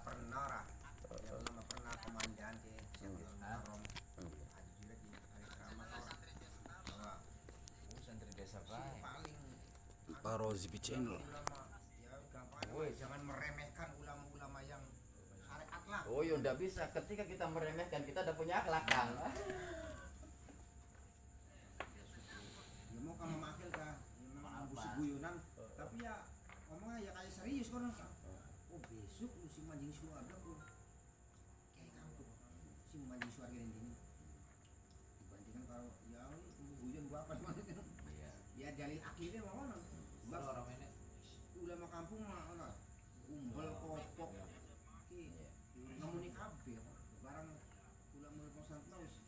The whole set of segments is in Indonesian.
pernah lah. Ya belum pernah komandan ke sebelum Muharram. Haji juga di hari keramat orang. Bahwa santri desa paling Pak Rozi Channel. ulama ya gampang jangan meremehkan ulama-ulama yang syariat lah. Oh ya udah bisa, ketika kita meremehkan kita udah punya akhlak kan. Ya mau kamu makil kah? Ya memang busuk guyonan, tapi ya ngomongnya ya kayak serius kan. Oh besok musim mancing suarga bro. Kayak kampung musim mancing suarga ini. Dibandingkan kalau ya guyon gua apa mana kan? Iya. Ya dalil akhirnya mau mana? Orang ini Ulama kampung mah umbel kopok. Ki ngemuni kabeh barang ulama konsentrus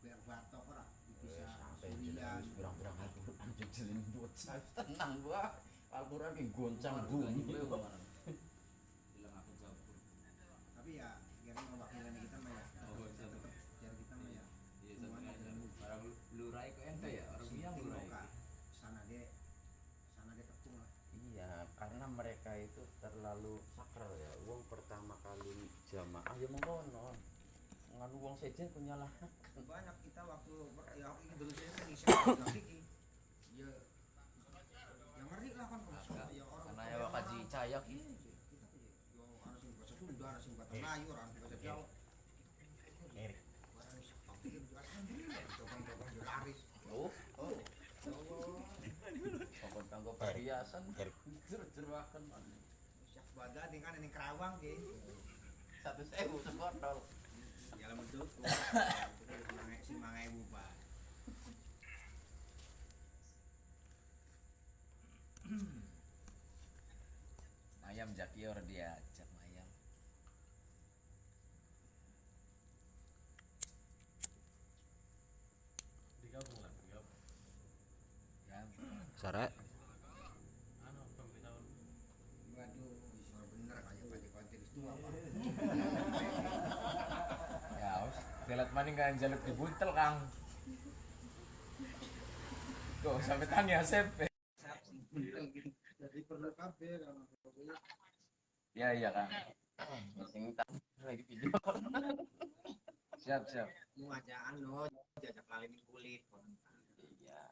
biar batok ora bisa surian berang-berang Al-Quran jejelin bocah tenang gua. Al-Quran ki goncang bumi. tapi ya biar mewakilkan kita mah ya tetap biar kita mah ya semuanya Orang lurai kok ente ya, orang yang lurai. sana ge tepung lah. Iya, karena mereka itu terlalu sakral ya. Uang pertama kali jamaah ya mengkonon. Nganu uang sejen punya lah. Banyak kita waktu ya ini dulu saya Indonesia iki ya yang ngeri lah kan ya orang Karena ya wakaji cayak kita yo harus bahasa Sunda harus bahasa Melayu harus bahasa Jawa Ngeri. tapi alhamdulillah coba yo laris oh pokok kanggo perhiasan jeruakan siap badan dengan ini Kerawang ki 1.000 sebotol. ya lama tuh si mangai bupa Ayam jakior diajak ayam. Digabung lah. Ya, Sare. Pemberitahuan. waduh suara bener kayak konten itu apa ya us telat maning kan jaluk dibuntel Kang. Tuh sampai tanya SMP. jadi perlu kabeh kalau pokoknya Ya iya Kang. Sing lagi video. Siap. mau ajaan lo jajak kalian kulit Iya.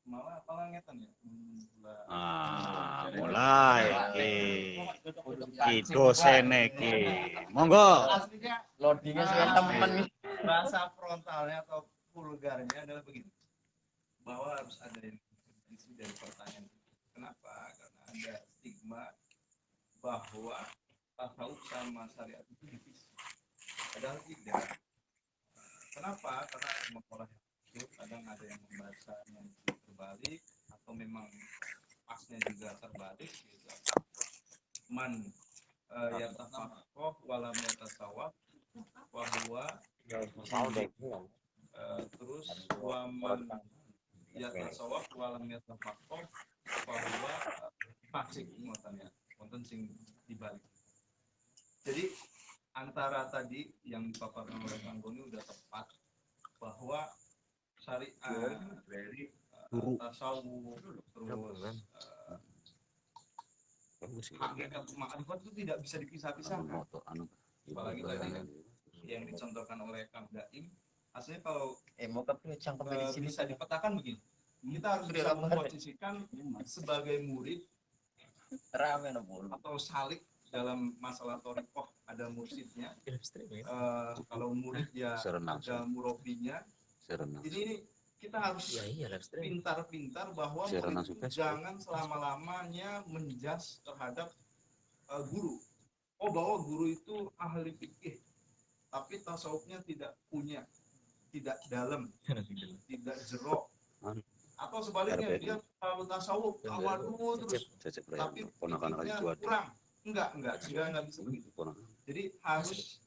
Malah apa ngetan ya? Mulai ki dosene ki. Monggo. Aslinya Loadingnya sudah temen nih. bahasa frontalnya atau vulgarnya adalah begini, bahwa harus ada isi dari pertanyaan. Kenapa? Karena ada stigma bahwa tasawuf sama syariat itu dipisah. Padahal tidak. Kenapa? Karena pola itu kadang ada yang membacanya terbalik atau memang pasnya juga terbalik gitu. Man yatafaqah walam yatasawwaf bahwa terus waman yatasawwaf walam yatafaqah bahwa fasik muatannya konten sing dibalik. Jadi antara tadi yang dipaparkan oleh Kang Goni udah tepat bahwa syariat dari tasawuf terus hakikat ma'rifat itu tidak bisa dipisah-pisahkan. Apalagi tadi yang dicontohkan oleh Kang Daim, aslinya kalau Mau ke cangkem di sini bisa dipetakan begini, kita harus bisa memposisikan sebagai murid rame no atau salik dalam masalah thariqah ada mursyidnya, kalau murid ya ada murabinya. Jadi kita harus pintar-pintar bahwa murid itu jangan selama-lamanya menjas terhadap guru. Oh bahwa guru itu ahli fikih, tapi tasawufnya tidak punya, tidak dalam, tidak jero. Atau sebaliknya dia terlalu tasawuf awal dulu terus, tapi fikihnya kurang. Enggak bisa begitu. Jadi harus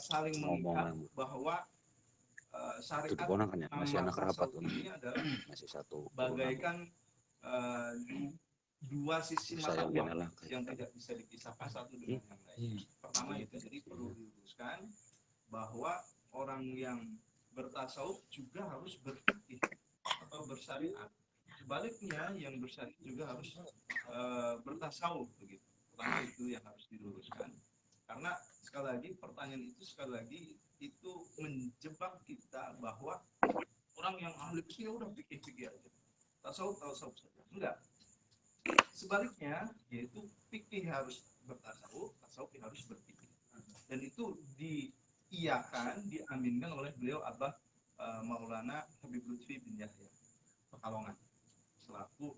saling melihat bahwa syariat masih anak rapat ini adalah bagaikan dua sisi mata uang yang tidak bisa dipisahkan satu dengan yang lain. Pertama itu, jadi perlu diluruskan bahwa orang yang bertasawuf juga harus berfikih atau bersyariat. Sebaliknya yang bersyariat juga harus bertasawuf begitu. Pertama itu yang harus diluruskan. Karena sekali lagi pertanyaan itu sekali lagi itu menjebak kita bahwa orang yang ahli fikih udah fikih aja. Tasawuf saja. Enggak. Sebaliknya yaitu fikih harus bertasawuf, tasawuf harus berfikih. Dan itu diiyakan, diaminkan oleh beliau Abah Maulana Habib Lutfi bin Yahya Pekalongan selaku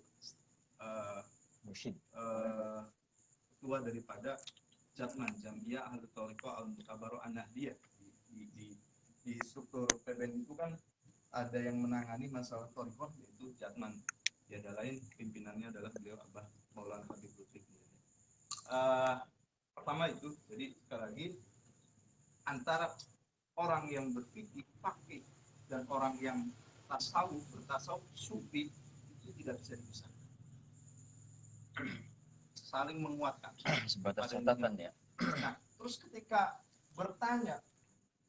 ketua daripada Jatman Jamiyah Ahli Thariqah Al-Mutabaro'ah Nahdiyah di struktur PBN itu kan ada yang menangani masalah thariqah yaitu Jatman. Tiada lain pimpinannya adalah beliau Abah Maulana Habib Lutfi. Pertama itu, jadi sekali lagi antara orang yang berfikih fakih dan orang yang bertasawuf sufi itu tidak bisa dipisahkan. Saling menguatkan. Sebatas catatan ya. Nah, terus ketika bertanya,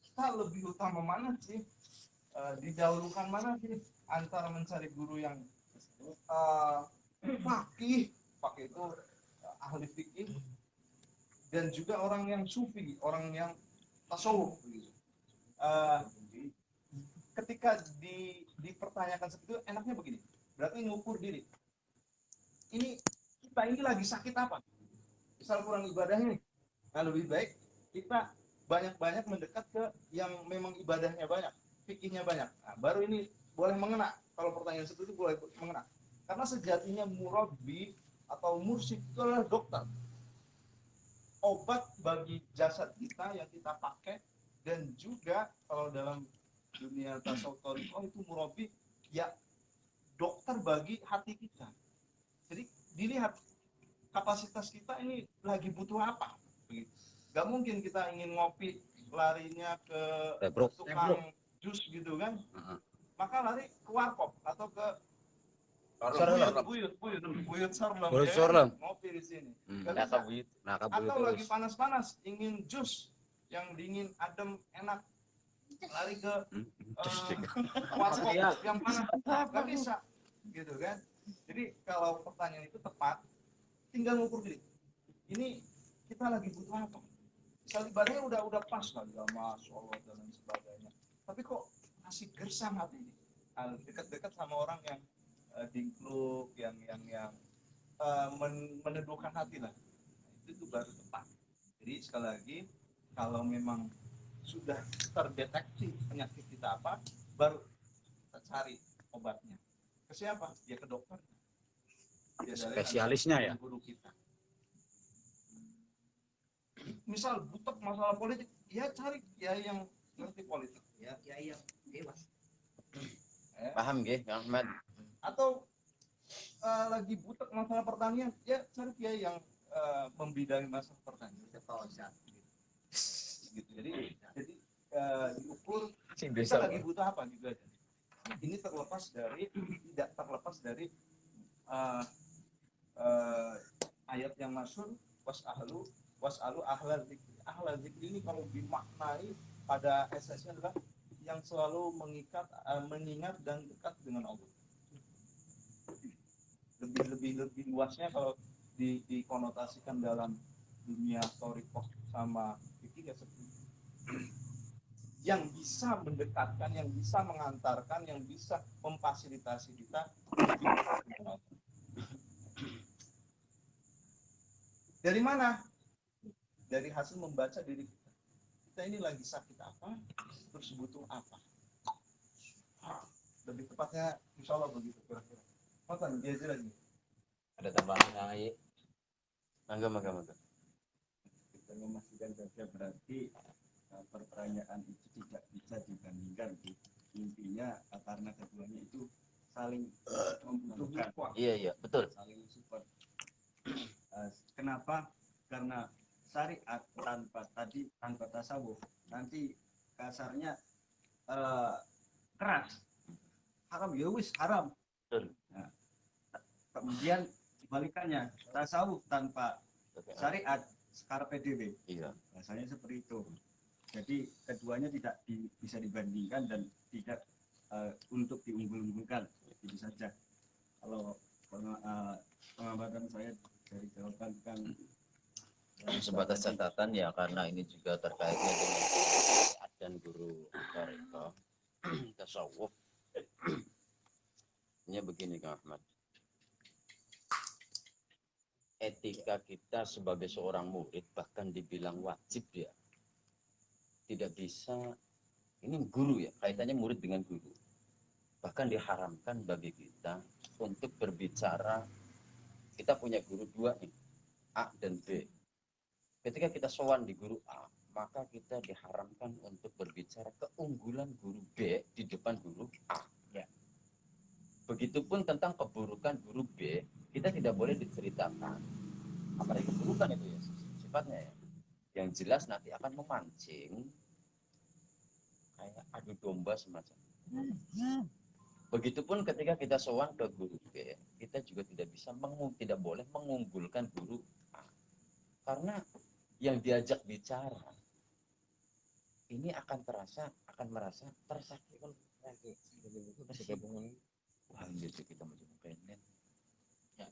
kita lebih utama mana sih? Didahulukan mana sih antara mencari guru yang fakih itu ahli fikih, dan juga orang yang sufi, orang yang tasawuf. Ketika dipertanyakan seperti itu, enaknya begini, berarti ngukur diri. Kita ini lagi sakit apa? Misal kurang ibadahnya nih. Nah, lebih baik kita banyak-banyak mendekat ke yang memang ibadahnya banyak, fikihnya banyak. Nah, baru ini boleh mengena. Kalau pertanyaan seperti itu boleh mengena. Karena sejatinya murabbi atau mursyid itu adalah dokter. Obat bagi jasad kita yang kita pakai, dan juga kalau dalam dunia tasawuf thariqah itu murabbi ya dokter bagi hati kita. Jadi dilihat kapasitas kita ini lagi butuh apa. Begitu. Gak mungkin kita ingin ngopi larinya ke tukang jus gitu kan, maka lari ke warkop atau ke buyut sorlam, ngopi di sini. Atau lagi panas-panas ingin jus yang dingin, adem, enak, lari ke warkop yang panas, nggak bisa, gitu kan. Jadi kalau pertanyaan itu tepat, tinggal ngukur diri. Ini kita lagi butuh apa? Misal ibadahnya udah pas lah, agama, sholat dan lain sebagainya. Tapi kok masih gersang hati ini? Dekat-dekat sama orang yang dingkluk, yang meneduhkan hati lah. Itu baru tepat. Jadi sekali lagi, kalau memang sudah terdeteksi penyakit kita apa, baru kita cari obatnya. Ke siapa? Ya ke dokter. Spesialisnya ya. Guru kita. Misal butek masalah politik, ya cari kiai yang ngerti politik, ya kiai yang bebas. Paham nggih, Kang Ahmad? Atau lagi butek masalah pertanian, ya cari kiai yang membidangi masalah pertanian. Gitu. Jadi diukur kita lagi butuh apa gitu aja. Ini tidak terlepas dari ayat yang masyhur was'alu ahlal dzikri. Ahlal dzikri ini kalau dimaknai pada esensinya adalah yang selalu mengingat dan dekat dengan Allah. Lebih luasnya kalau dikonotasikan dalam dunia thariqah sama fikih ya seperti itu. Yang bisa mendekatkan, yang bisa mengantarkan, yang bisa memfasilitasi kita dengan Allah. Dari mana? Dari hasil membaca diri kita. Kita ini lagi sakit apa, terus butuh apa. Lebih tepatnya insya Allah begitu kira-kira. Makan dia aja lagi. Ada tambahan yang lain? Mangga. Kita memastikan saja berarti pertanyaan itu tidak bisa dibandingkan. Intinya karena keduanya itu saling membutuhkan. Iya, betul. Saling support. Kenapa? Karena syariat tanpa tasawuf nanti kasarnya keras, haram ya wis haram. Nah, kemudian kebalikannya, tasawuf tanpa syariat sekarang PDW. Iya. Rasanya seperti itu. Jadi keduanya tidak bisa dibandingkan dan tidak untuk diunggul-unggulkan. tentu saja kalau pengamatan saya dari jawaban kan Sebatas catatan ya, karena ini juga terkaitnya dengan syariat dan guru tarekat tasawuf. Ini begini Kang Ahmad, etika kita sebagai seorang murid bahkan dibilang wajib ya, tidak bisa, ini guru ya, kaitannya murid dengan guru, bahkan diharamkan bagi kita untuk berbicara. Kita punya guru dua nih, A dan B. Ketika kita sowan di guru A, maka kita diharamkan untuk berbicara keunggulan guru B di depan guru A. Ya. Begitupun tentang keburukan guru B, kita tidak boleh diceritakan apa itu keburukan itu ya, sifatnya ya. Yang jelas nanti akan memancing kayak adu domba semacam. Begitupun ketika kita sowan ke guru B, kita juga tidak boleh mengunggulkan guru A. Karena yang diajak bicara ini akan merasa tersakiti. Wah, gitu kita menjadi pendek. Ya,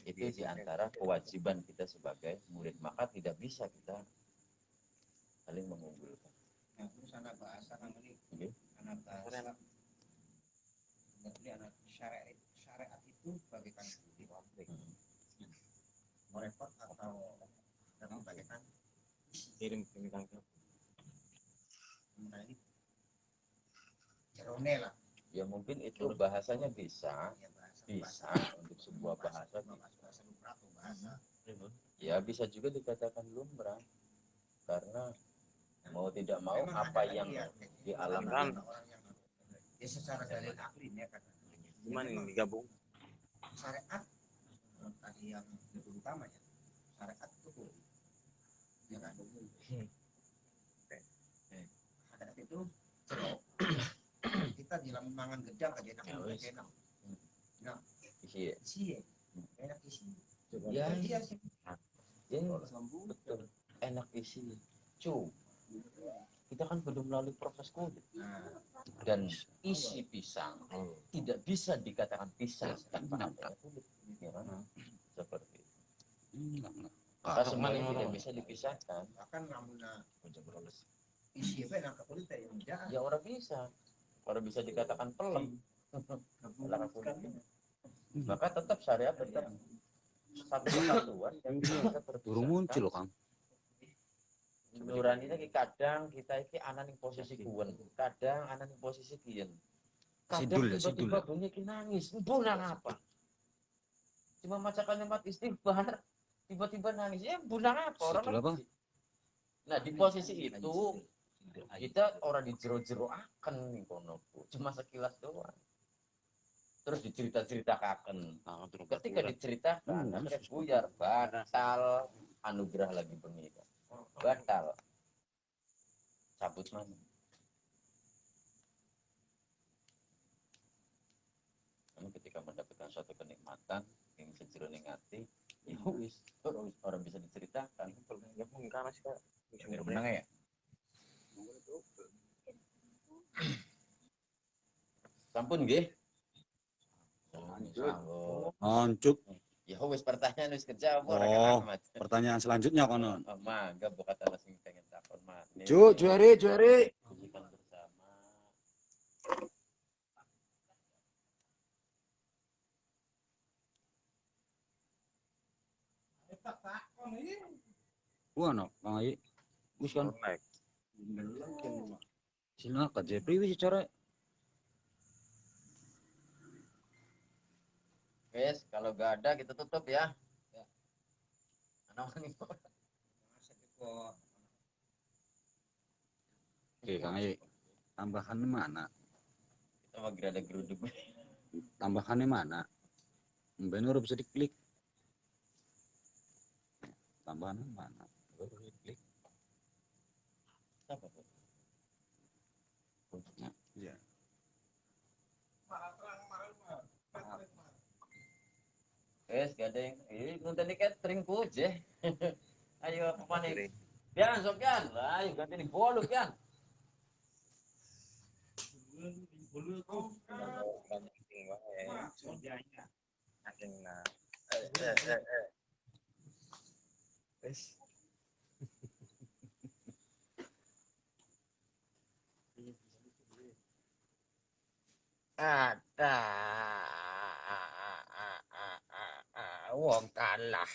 itu diantara kewajiban kita sebagai murid, maka tidak bisa kita saling mengunggulkan. Nah, terus anak bahasa namanya Okay. anak bahasa. Berarti anak syariat itu bagaikan konflik. Repot atau dalam bagaikan Kirim pemikiran. nah ini cerone lah. Ya mungkin itu bahasanya bisa Ya, bahasa untuk sebuah bahasa bahasa lumrah atau bahasa ya bisa juga dikatakan lumrah, karena mau tidak mau memang apa ada yang ya, dialami orang yang ya secara dalil aklinya kan Gimana yang digabung? syariat tadi yang lebih utama ya, syariat itu boleh ya kan syariat itu cerok kita di dalam mangan gedang aja enak enak isi ya. isi ya enak isi Ya, iya sih ya betul, enak isi. Kita kan belum melalui proses kulit, dan isi pisang tidak bisa dikatakan pisang tanpa adanya kulit, ya kan? Seperti itu. Maka semuanya tidak bisa dipisahkan. bahkan namun isi apa enak kulit ya Ya orang bisa dikatakan pelem lara kulitnya. Maka tetap syariat tetap satu kesatuan yang bisa Burung muncul loh, Kang. Nurani ini kadang kita iki ana ning posisi kuwen, kadang ana ning posisi kiyen. Kadang tiba-tiba bunyi ki nangis, mbu nang apa? Cuma maca kalimat istighfar, tiba-tiba nangis. Ya mbu nang apa? Orang apa? Nah, di posisi itu kita orang dijero-jero akan ning kono, cuma sekilas doang. Terus dicerita-ceritakan. Ketika diceritakan, akhirnya buyar, batal, anugerah lagi bengi. Batal, cabut mana? Namun ketika mendapatkan suatu kenikmatan yang sejroning hati, ya wis, orang bisa diceritakan. Ya mungkin karena sih Menang ya. Sampun nggih. Hancur. Ya wis pertanyaan wis kejawab Oh, pertanyaan selanjutnya konon. Mangga buka tanah sing pengen takon Mas. Juari. Musikan bersama. Wah, no, Kang Ayi. Wis kan. Sina ka Jepri wis cara. Wes, kalau gak ada kita tutup ya. Oke, Kang Ayi. Tambahannya mana? Kita mau ada geruduk. Tambahannya mana? Mben ora bisa diklik. Tambahannya mana? Klik. Apa tuh? Nah, iya. Wes, gak ada yang nonton di catering ku aja. Ayo apa nih? Pian, Sofian. Ayo ganti nih bolu, Pian. banyak tinggal ya. Ada wong kalah.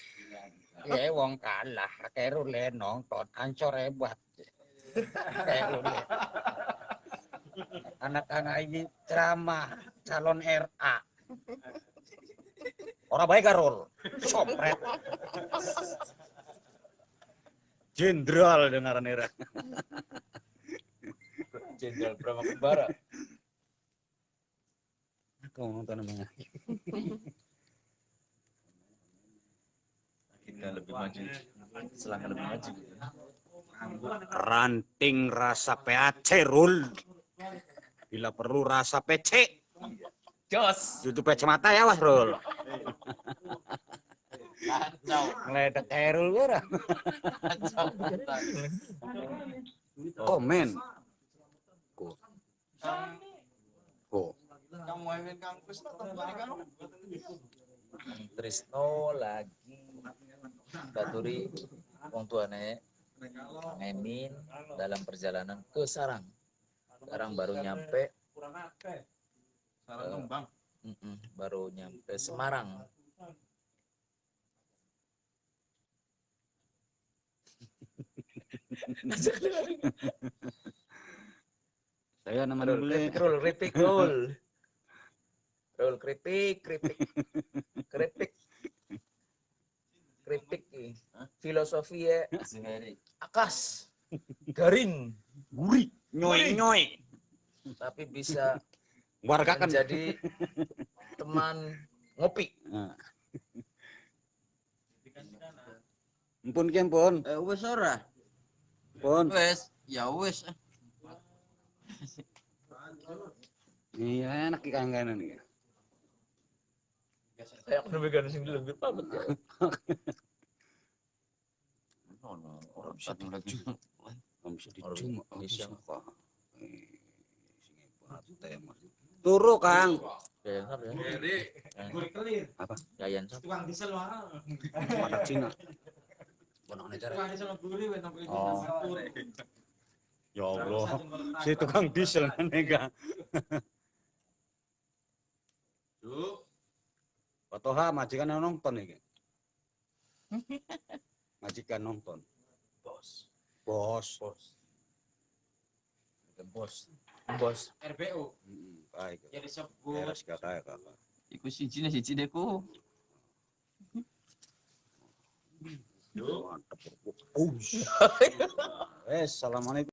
Ya wong kalah, kerule nonton ancur hebat. Kerule. Anak-anak ini ceramah calon RA. Orang baik Karol, sopret. Jenderal dengaran era. Jenderal Bramahkumbara. Kau nonton namanya. Kita lebih maju, selangkah lebih maju. Ranting rasa PAC rul. Bila perlu rasa PC. Jos. Itu PC mata ya was rul. Kacau. Ngeledek Herul ora. Kacau. Komen. Kok. Kamu ingin kampus atau kamu? Trisno lagi baturi wong tuane Emin dalam perjalanan ke Sarang. Sekarang baru nyampe baru nyampe Semarang. Saya nama beli. Keripik roll keripik filosofi ya akas garing Gurih, nyoy. tapi bisa Warga kan menjadi teman ngopi. Ampun ki ampun. Wes ora. Pun. Wes, ya wes. Iya enak ki kangganan iki. Saya aku megang sing lebih pamit ya. Orang bisa lagi. Bisa dicuma bisa. Turu Kang. Yayan Sap ya. Apa? Yayan Sap. Tukang diesel mana? Mata Cina. Bonong necara. Tukang diesel guri we nampil Oh. Ya Allah. Si tukang diesel nega. Patoha majikan yang nonton iki. Majikan nonton. Bos. RBU. Baik. Jadi sebut Beres kakak. Iku siji deku. Mantap. Assalamualaikum.